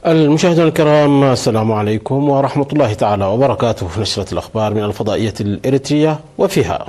المشاهدون الكرام، السلام عليكم ورحمة الله تعالى وبركاته. في نشرة الأخبار من الفضائية الإريترية، وفيها: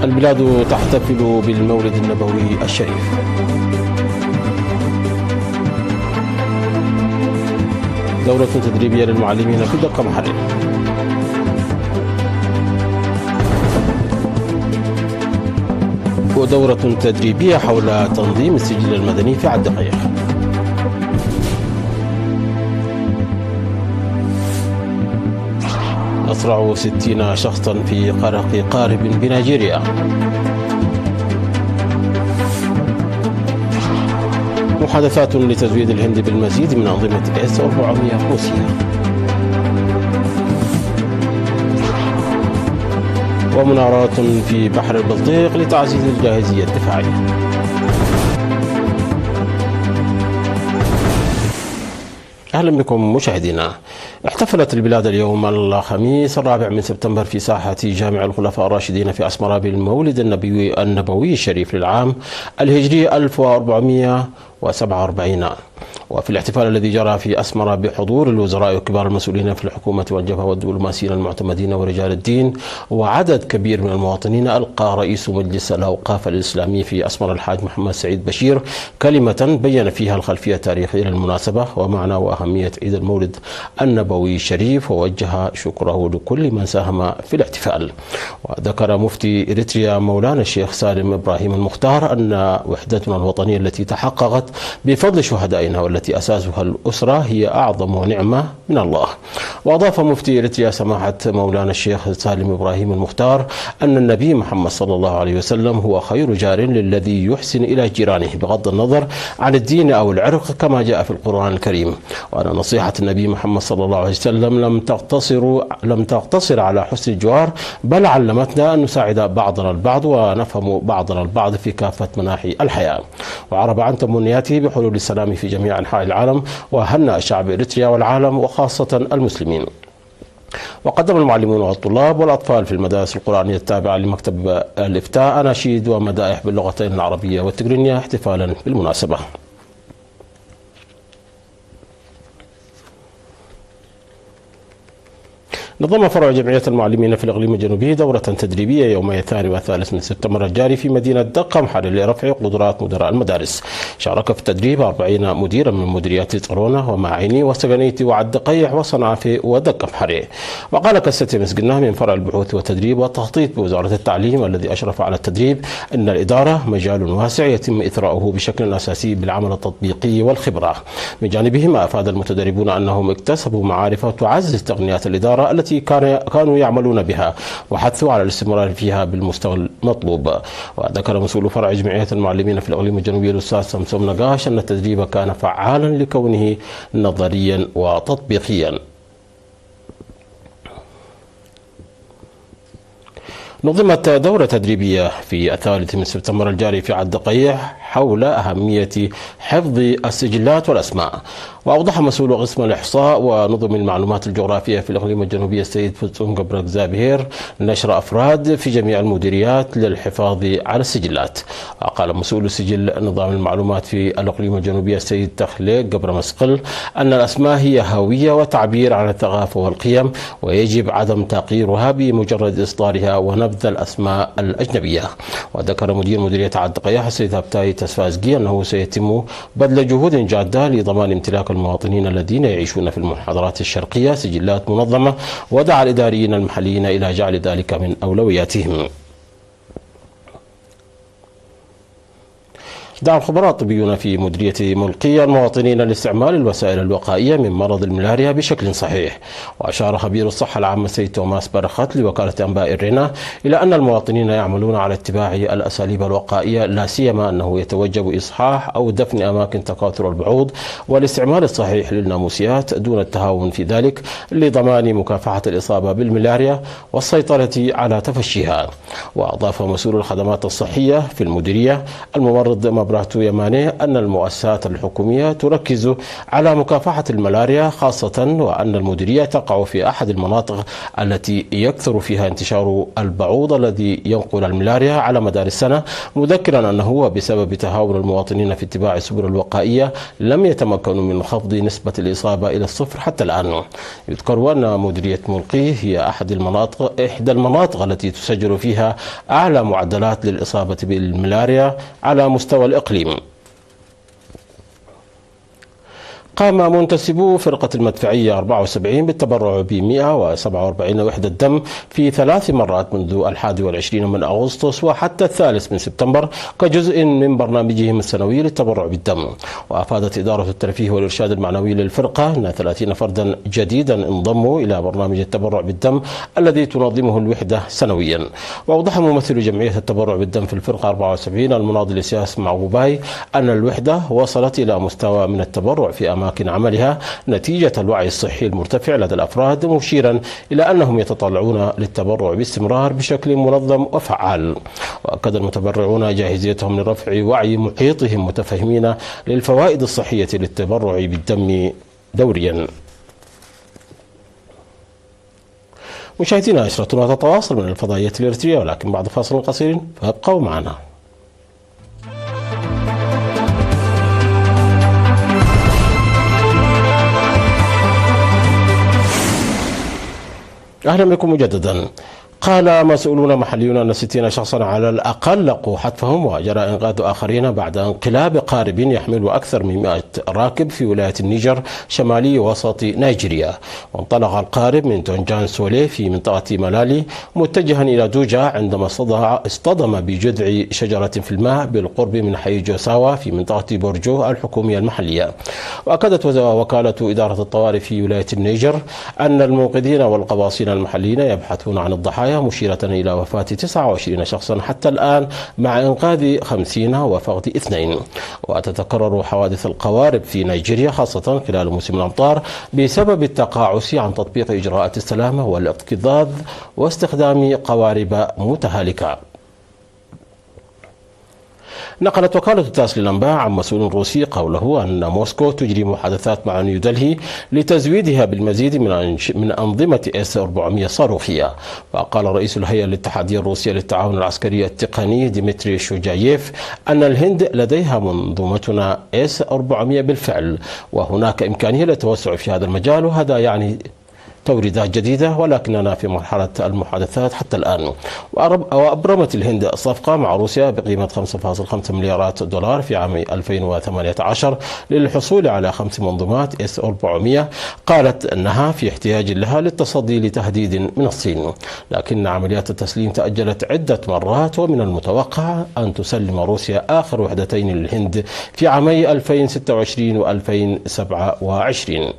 البلاد تحتفل بالمولد النبوي الشريف. دورة تدريبية للمعلمين في دقة محرر. ودورة تدريبية حول تنظيم السجل المدني في الدقيق. أسرع 60 شخصا في غرق قارب بنيجيريا. محادثات لتزويد الهند بالمزيد من أنظمة S-400 روسية. ومناورات في بحر البلطيق لتعزيز الجاهزية الدفاعية. أهلا بكم مشاهدينا. احتفلت البلاد اليوم الخميس 4 سبتمبر في ساحة جامع الخلفاء الراشدين في أسمرة بالمولد النبوي الشريف للعام الهجري 1447. وفي الاحتفال الذي جرى في أسمرة بحضور الوزراء وكبار المسؤولين في الحكومة والجبهة والدبلوماسيين المعتمدين ورجال الدين وعدد كبير من المواطنين، ألقى رئيس مجلس الأوقاف الإسلامي في أسمرة الحاج محمد سعيد بشير كلمة بين فيها الخلفية التاريخية للمناسبة ومعنى وأهمية عيد المولد النبوي الشريف، ووجه شكره لكل من ساهم في الاحتفال. وذكر مفتي إريتريا مولانا الشيخ سالم إبراهيم المختار أن وحدتنا الوطنية التي تحققت بفضل شهدائنا والتي أساسها الأسرة هي أعظم نعمة من الله. وأضاف مفتي إريتريا سماحة مولانا الشيخ سالم إبراهيم المختار أن النبي محمد صلى الله عليه وسلم هو خير جار للذي يحسن إلى جيرانه بغض النظر عن الدين أو العرق كما جاء في القرآن الكريم، وأن نصيحة النبي محمد صلى الله عليه وسلم لم تقتصر على حسن الجوار، بل علمتنا أن نساعد بعضنا البعض ونفهم بعضنا البعض في كافة مناحي الحياة. وعرب عن تمنياته بحلول السلام في جميع أنحاء العالم، وهنأ شعب إريتريا والعالم وخاصة المسلمين. وقدم المعلمون والطلاب والأطفال في المدارس القرآنية التابعة لمكتب الإفتاء أناشيد ومدائح باللغتين العربية والتجرينية احتفالا بالمناسبة. نظم فرع جمعية المعلمين في الإقليم الجنوبي دورة تدريبية يومي 2 و3 سبتمبر الجاري في مدينة دقة محرر لرفع قدرات مدراء المدارس. شارك في التدريب 40 مديرا من مديريات طرونة ومعيني وسجنيتي وعالدقيح وصنعافة ودقة محرر. وقال كستي مسجنة من فرع البحوث والتدريب والتخطيط بوزارة التعليم الذي أشرف على التدريب أن الإدارة مجال واسع يتم إثراؤه بشكل أساسي بالعمل التطبيقي والخبرة. من جانبهم أفاد المتدربون أنهم اكتسبوا معارف تعزز تقنيات الإدارة التي كانوا يعملون بها، وحثوا على الاستمرار فيها بالمستوى المطلوب. وذكر مسؤول فرع جمعية المعلمين في الإقليم الجنوبي الأستاذ سمسم نقاش أن التدريب كان فعالا لكونه نظريا وتطبيقيا. نظمت دورة تدريبية في 3 سبتمبر الجاري في الدقيق حول أهمية حفظ السجلات والأسماء. وأوضح مسؤول قسم الإحصاء ونظم المعلومات الجغرافية في الإقليم الجنوبي السيد فتسون قبرك زابير نشر أفراد في جميع المديريات للحفاظ على السجلات. وقال مسؤول سجل نظام المعلومات في الإقليم الجنوبي السيد تخليق قبر مسقل أن الأسماء هي هوية وتعبير عن الثقافة والقيم، ويجب عدم تغييرها بمجرد إصدارها ونبذ الأسماء الأجنبية. وذكر مدير مديرية الدقيق السيد هبتاي تسفازجي أنه سيتم بذل جهود جادة لضمان امتلاك المواطنين الذين يعيشون في المحافظات الشرقية سجلات منظمة، ودعا الإداريين المحليين إلى جعل ذلك من أولوياتهم. دعا الخبراء الطبيون في مديرية ملقية المواطنين لاستعمال الوسائل الوقائية من مرض الملاريا بشكل صحيح. وأشار خبير الصحة العامة السيد توماس برخت لوكالة أنباء الرنا إلى أن المواطنين يعملون على اتباع الأساليب الوقائية، لا سيما أنه يتوجب إصحاح أو دفن أماكن تكاثر البعوض والاستعمال الصحيح للناموسيات دون التهاون في ذلك لضمان مكافحة الإصابة بالملاريا والسيطرة على تفشيها. وأضاف مسؤول الخدمات الصحية في المديرية الممرض أبرهة يماني أن المؤسسات الحكومية تركز على مكافحة الملاريا خاصة، وأن المديرية تقع في أحد المناطق التي يكثر فيها انتشار البعوض الذي ينقل الملاريا على مدار السنة، مذكرا أنه بسبب تهاون المواطنين في اتباع السبل الوقائية لم يتمكنوا من خفض نسبة الإصابة إلى الصفر حتى الآن. يذكر أن مديرية ملقي هي إحدى المناطق التي تسجل فيها أعلى معدلات للإصابة بالملاريا على مستوى الإقليم. قام منتسبو فرقة المدفعية 74 بالتبرع ب 147 وحدة دم في 3 مرات منذ 21 من أغسطس وحتى 3 من سبتمبر كجزء من برنامجهم السنوي للتبرع بالدم. وأفادت إدارة الترفيه والإرشاد المعنوي للفرقة أن 30 فردا جديدا انضموا إلى برنامج التبرع بالدم الذي تنظمه الوحدة سنويا. وأوضح ممثل جمعية التبرع بالدم في الفرقة 74 المناضل لسياس معقوباي أن الوحدة وصلت إلى مستوى من التبرع في أماكن عملها نتيجة الوعي الصحي المرتفع لدى الأفراد، مشيرا إلى أنهم يتطلعون للتبرع باستمرار بشكل منظم وفعال. وأكد المتبرعون جاهزيتهم لرفع وعي محيطهم متفهمين للفوائد الصحية للتبرع بالدم دوريا. مشاهدينا، نشرتنا تتواصل من الفضائية الإريترية، ولكن بعد فاصل قصير فابقوا معنا. أهلا بكم مجددا. قال مسؤولون محليون أن 60 شخصا على الأقل لقوا حتفهم، وجرى إنقاذ آخرين بعد انقلاب قارب يحمل أكثر من 100 راكب في ولاية النيجر شمالي وسط نيجيريا. وانطلق القارب من تونجان سولي في منطقة ملالي متجها إلى دوجا عندما اصطدم بجذع شجرة في الماء بالقرب من حي جوساوا في منطقة بورجو الحكومية المحلية. وأكدت وكالة إدارة الطوارئ في ولاية النيجر أن المنقذين والقواصين المحليين يبحثون عن الضحايا، مشيرة إلى وفاة 29 شخصا حتى الآن مع إنقاذ 50 وفقد 2. وتتكرر حوادث القوارب في نيجيريا خاصة خلال موسم الأمطار بسبب التقاعس عن تطبيق إجراءات السلامة والاكتظاظ واستخدام قوارب متهالكة. نقلت وكالة تاس للأنباء عن مسؤول روسي قوله أن موسكو تجري محادثات مع نيودلهي لتزويدها بالمزيد من أنظمة S-400 صاروخية. وقال رئيس الهيئة الاتحادية الروسية للتعاون العسكري التقني ديمتري شوجاييف أن الهند لديها منظومتنا S-400 بالفعل، وهناك إمكانية للتوسع في هذا المجال، وهذا يعني توريدات جديدة، ولكننا في مرحلة المحادثات حتى الآن. وأبرمت الهند صفقة مع روسيا بقيمة 5.5 مليارات دولار في عام 2018 للحصول على 5 منظومات S-400. قالت أنها في احتياج لها للتصدي لتهديد من الصين، لكن عمليات التسليم تأجلت عدة مرات، ومن المتوقع أن تسلم روسيا آخر وحدتين للهند في عامي 2026 و 2027.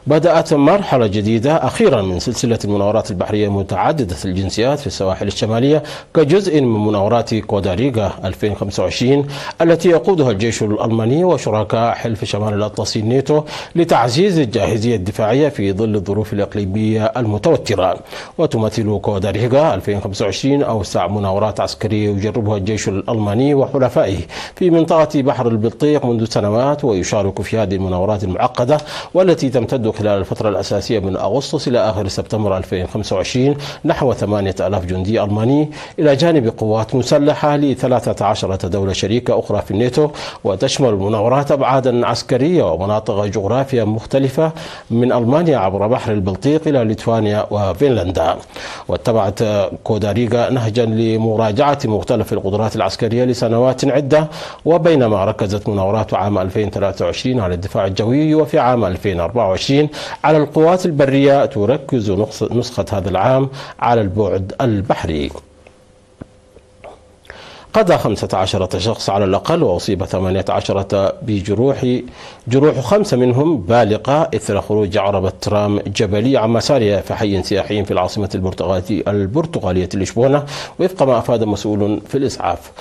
بدأت مرحلة جديدة أخيرا من سلسلة المناورات البحرية متعددة الجنسيات في السواحل الشمالية كجزء من مناورات كوداريغا 2025 التي يقودها الجيش الألماني وشركاء حلف شمال الأطلسي الناتو لتعزيز الجاهزية الدفاعية في ظل الظروف الإقليمية المتوترة. وتمثل كوداريغا 2025 أوسع مناورات عسكرية يجربها الجيش الألماني وحلفائه في منطقة بحر البلطيق منذ سنوات، ويشارك في هذه المناورات المعقدة والتي تمتد خلال الفترة الأساسية من أغسطس إلى آخر سبتمبر 2025 نحو 8000 جندي ألماني إلى جانب قوات مسلحة ل13 دولة شريكة أخرى في الناتو. وتشمل المناورات أبعادا عسكرية ومناطق جغرافية مختلفة من ألمانيا عبر بحر البلطيق إلى ليتوانيا وفنلندا. واتبعت كوداريغا نهجا لمراجعة مختلف القدرات العسكرية لسنوات عدة، وبينما ركزت مناورات عام 2023 على الدفاع الجوي، وفي عام 2024 على القوات البرية تركز نسخة هذا العام على البعد البحري. قضى 15 شخص على الأقل، وأصيب 18 جروح 5 منهم بالغة إثر خروج عربة ترام جبلي عن مسارها في حي سياحي في العاصمة البرتغالية لشبونة، وفق ما أفاد مسؤول في الإسعاف.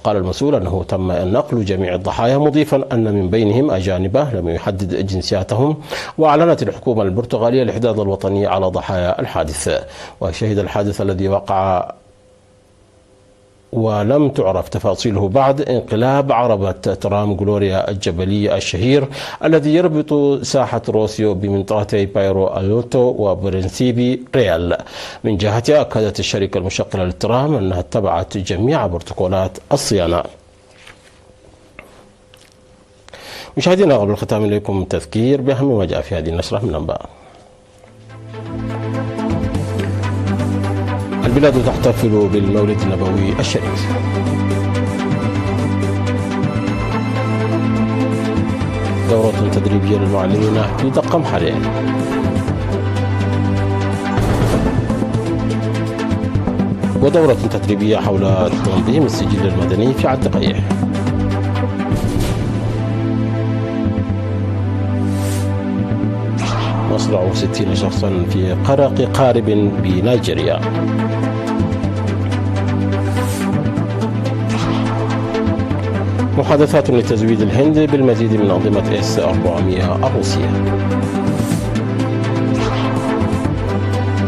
قال المسؤول أنه تم نقل جميع الضحايا، مضيفا أن من بينهم أجانب لم يحدد جنسياتهم. وأعلنت الحكومة البرتغالية الإحداث الوطني على ضحايا الحادث. وشهد الحادث الذي وقع ولم تعرف تفاصيله بعد انقلاب عربة ترام غلوريا الجبلي الشهير الذي يربط ساحة روسيو بمنطقتي بايرو ألوتو وبرنسيبي ريال. من جهتها أكدت الشركة المشغلة لترام أنها اتبعت جميع بروتوكولات الصيانة. مشاهدينا، قبل الختام إليكم تذكير بأهم ما جاء في هذه النشرة من أنباء. البلاد تحتفل بالمولد النبوي الشريف. دورة تدريبية للمعلمين في دقم حرير. ودورة تدريبية حول تنظيم السجل المدني في عالدقيح. مصرع 60 شخصا في قرق قارب بنيجيريا. محادثات لتزويد الهند بالمزيد من أنظمة S-400 الروسية.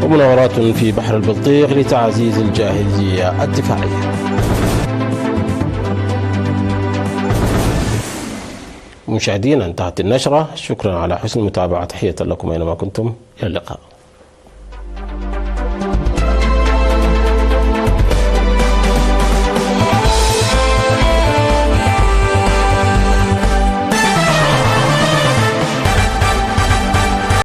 ومناورات في بحر البلطيق لتعزيز الجاهزية الدفاعية. مشاهدينا، انتهت النشرة. شكرا على حسن المتابعة. تحية لكم أينما كنتم. إلى اللقاء.